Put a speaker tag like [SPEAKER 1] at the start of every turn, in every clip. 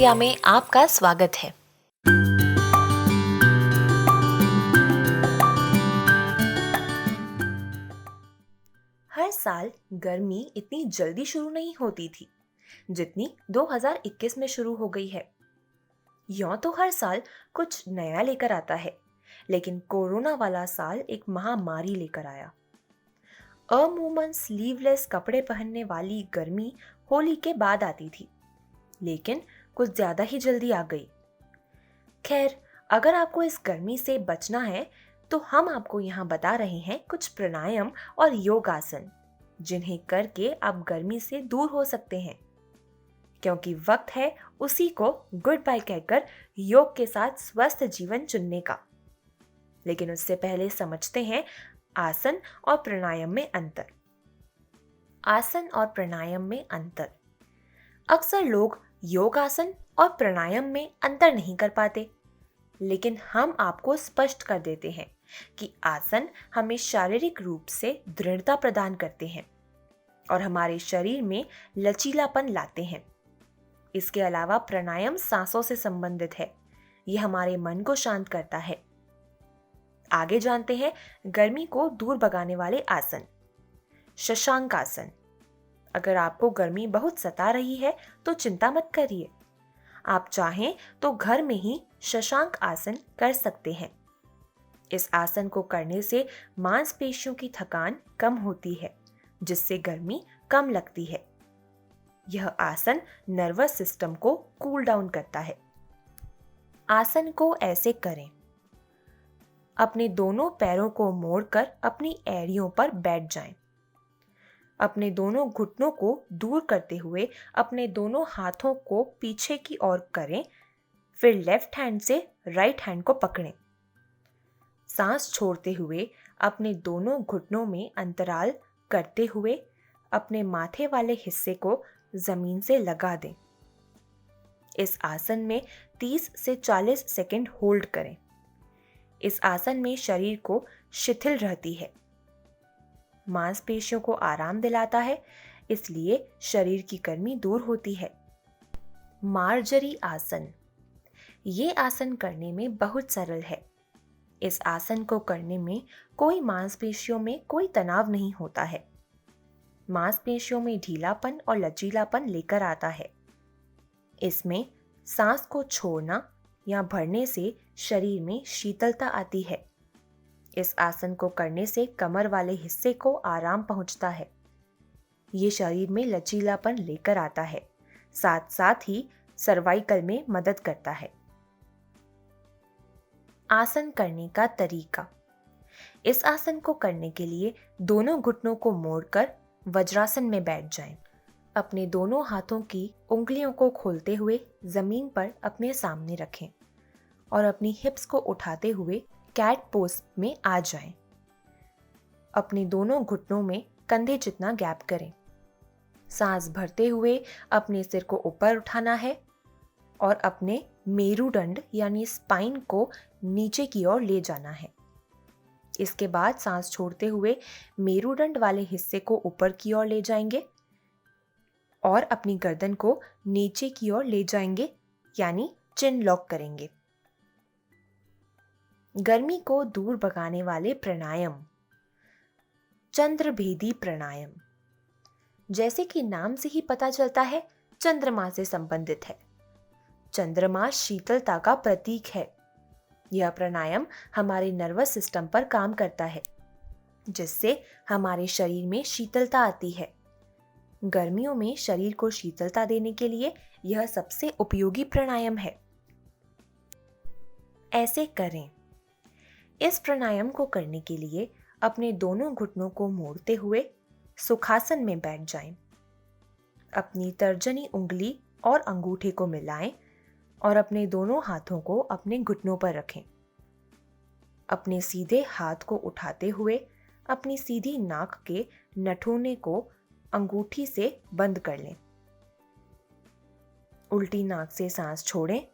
[SPEAKER 1] India में आपका स्वागत है। हर साल गर्मी इतनी जल्दी शुरू नहीं होती थी जितनी 2021 में शुरू हो गई है। यूं तो हर साल कुछ नया लेकर आता है, लेकिन कोरोना वाला साल एक महामारी लेकर आया। अमूमन स्लीवलेस कपड़े पहनने वाली गर्मी होली के बाद आती थी, लेकिन कुछ ज्यादा ही जल्दी आ गई। खैर, अगर आपको इस गर्मी से बचना है तो हम आपको यहाँ बता रहे हैं कुछ प्राणायाम और योग आसन, जिन्हें करके आप गर्मी से दूर हो सकते हैं। क्योंकि वक्त है उसी को गुड बाय कहकर योग के साथ स्वस्थ जीवन चुनने का। लेकिन उससे पहले समझते हैं आसन और प्राणायाम में अंतर। आसन और प्राणायाम में अंतर। अक्सर लोग योग आसन और प्राणायाम में अंतर नहीं कर पाते, लेकिन हम आपको स्पष्ट कर देते हैं कि आसन हमें शारीरिक रूप से दृढ़ता प्रदान करते हैं और हमारे शरीर में लचीलापन लाते हैं। इसके अलावा प्राणायाम सांसों से संबंधित है। यह हमारे मन को शांत करता है। आगे जानते हैं गर्मी को दूर भगाने वाले आसन। शशांक आसन। अगर आपको गर्मी बहुत सता रही है तो चिंता मत करिए। आप चाहें तो घर में ही शशांक आसन कर सकते हैं। इस आसन को करने से मांसपेशियों की थकान कम होती है, जिससे गर्मी कम लगती है। यह आसन नर्वस सिस्टम को कूल डाउन करता है। आसन को ऐसे करें। अपने दोनों पैरों को मोड़कर अपनी एड़ियों पर बैठ जाएं। अपने दोनों घुटनों को दूर करते हुए अपने दोनों हाथों को पीछे की ओर करें, फिर लेफ्ट हैंड से राइट हैंड को पकड़ें। सांस छोड़ते हुए अपने दोनों घुटनों में अंतराल करते हुए अपने माथे वाले हिस्से को जमीन से लगा दें। इस आसन में 30 से 40 सेकंड होल्ड करें। इस आसन में शरीर को शिथिल रहती है, मांसपेशियों को आराम दिलाता है, इसलिए शरीर की गर्मी दूर होती है। मार्जरी आसन। ये आसन करने में बहुत सरल है। इस आसन को करने में कोई मांसपेशियों में कोई तनाव नहीं होता है। मांसपेशियों में ढीलापन और लचीलापन लेकर आता है। इसमें सांस को छोड़ना या भरने से शरीर में शीतलता आती है। इस आसन को करने से कमर वाले हिस्से को आराम पहुंचता है। ये शरीर में लचीलापन लेकर आता है, साथ साथ ही सर्वाइकल में मदद करता है। आसन करने का तरीका। इस आसन को करने के लिए दोनों घुटनों को मोड़कर वज्रासन में बैठ जाएं। अपने दोनों हाथों की उंगलियों को खोलते हुए जमीन पर अपने सामने रखें और अपनी हिप्स को उठाते हुए कैट पोज में आ जाएं। अपने दोनों घुटनों में कंधे जितना गैप करें। सांस भरते हुए अपने सिर को ऊपर उठाना है और अपने मेरुदंड यानी स्पाइन को नीचे की ओर ले जाना है। इसके बाद सांस छोड़ते हुए मेरुदंड वाले हिस्से को ऊपर की ओर ले जाएंगे और अपनी गर्दन को नीचे की ओर ले जाएंगे, यानी चिन लॉक करेंगे। गर्मी को दूर भगाने वाले प्राणायाम। चंद्रभेदी प्राणायाम। जैसे कि नाम से ही पता चलता है, चंद्रमा से संबंधित है। चंद्रमा शीतलता का प्रतीक है। यह प्राणायाम हमारे नर्वस सिस्टम पर काम करता है, जिससे हमारे शरीर में शीतलता आती है। गर्मियों में शरीर को शीतलता देने के लिए यह सबसे उपयोगी प्राणायाम है। ऐसे करें। इस प्राणायाम को करने के लिए अपने दोनों घुटनों को मोड़ते हुए सुखासन में बैठ जाएं। अपनी तर्जनी उंगली और अंगूठे को मिलाएं और अपने दोनों हाथों को अपने घुटनों पर रखें। अपने सीधे हाथ को उठाते हुए अपनी सीधी नाक के नथुने को अंगूठी से बंद कर लें। उल्टी नाक से सांस छोड़ें।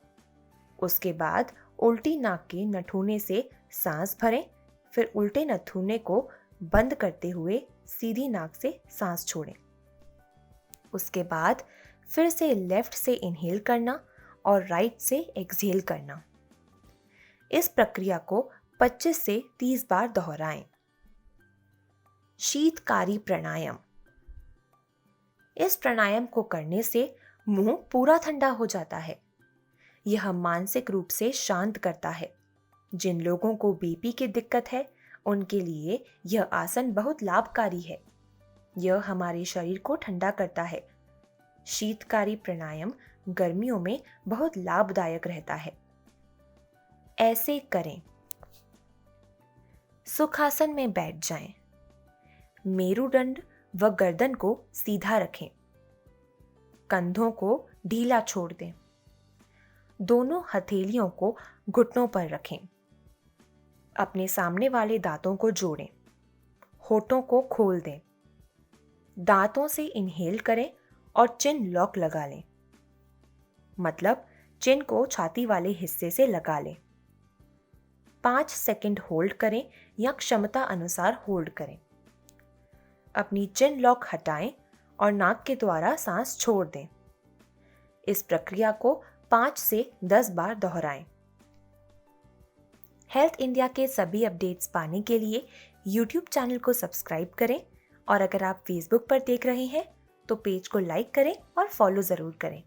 [SPEAKER 1] उसके बाद उल्टी नाक के नथुने से सांस भरें, फिर उल्टे नथुने को बंद करते हुए सीधी नाक से सांस छोड़ें। उसके बाद फिर से लेफ्ट से इनहेल करना और राइट से एक्सहेल करना। इस प्रक्रिया को 25 से 30 बार दोहराएं। शीतकारी प्राणायाम। इस प्राणायाम को करने से मुंह पूरा ठंडा हो जाता है। यह मानसिक रूप से शांत करता है। जिन लोगों को बीपी की दिक्कत है, उनके लिए यह आसन बहुत लाभकारी है। यह हमारे शरीर को ठंडा करता है। शीतकारी प्राणायाम गर्मियों में बहुत लाभदायक रहता है। ऐसे करें। सुखासन में बैठ जाएं। मेरुदंड व गर्दन को सीधा रखें। कंधों को ढीला छोड़ दें। दोनों हथेलियों को घुटनों पर रखें। अपने सामने वाले दांतों को जोड़ें। होठों को खोल दें। दांतों से इनहेल करें और चिन लॉक लगा लें। मतलब चिन को छाती वाले हिस्से से लगा लें। 5 सेकंड होल्ड करें या क्षमता अनुसार होल्ड करें। अपनी चिन लॉक हटाएं और नाक के द्वारा सांस छोड़ दें। इस प्रक्रिया को 5 से 10 बार दोहराएं। हेल्थ इंडिया के सभी अपडेट्स पाने के लिए YouTube चैनल को सब्सक्राइब करें और अगर आप Facebook पर देख रहे हैं तो पेज को लाइक करें और फॉलो ज़रूर करें।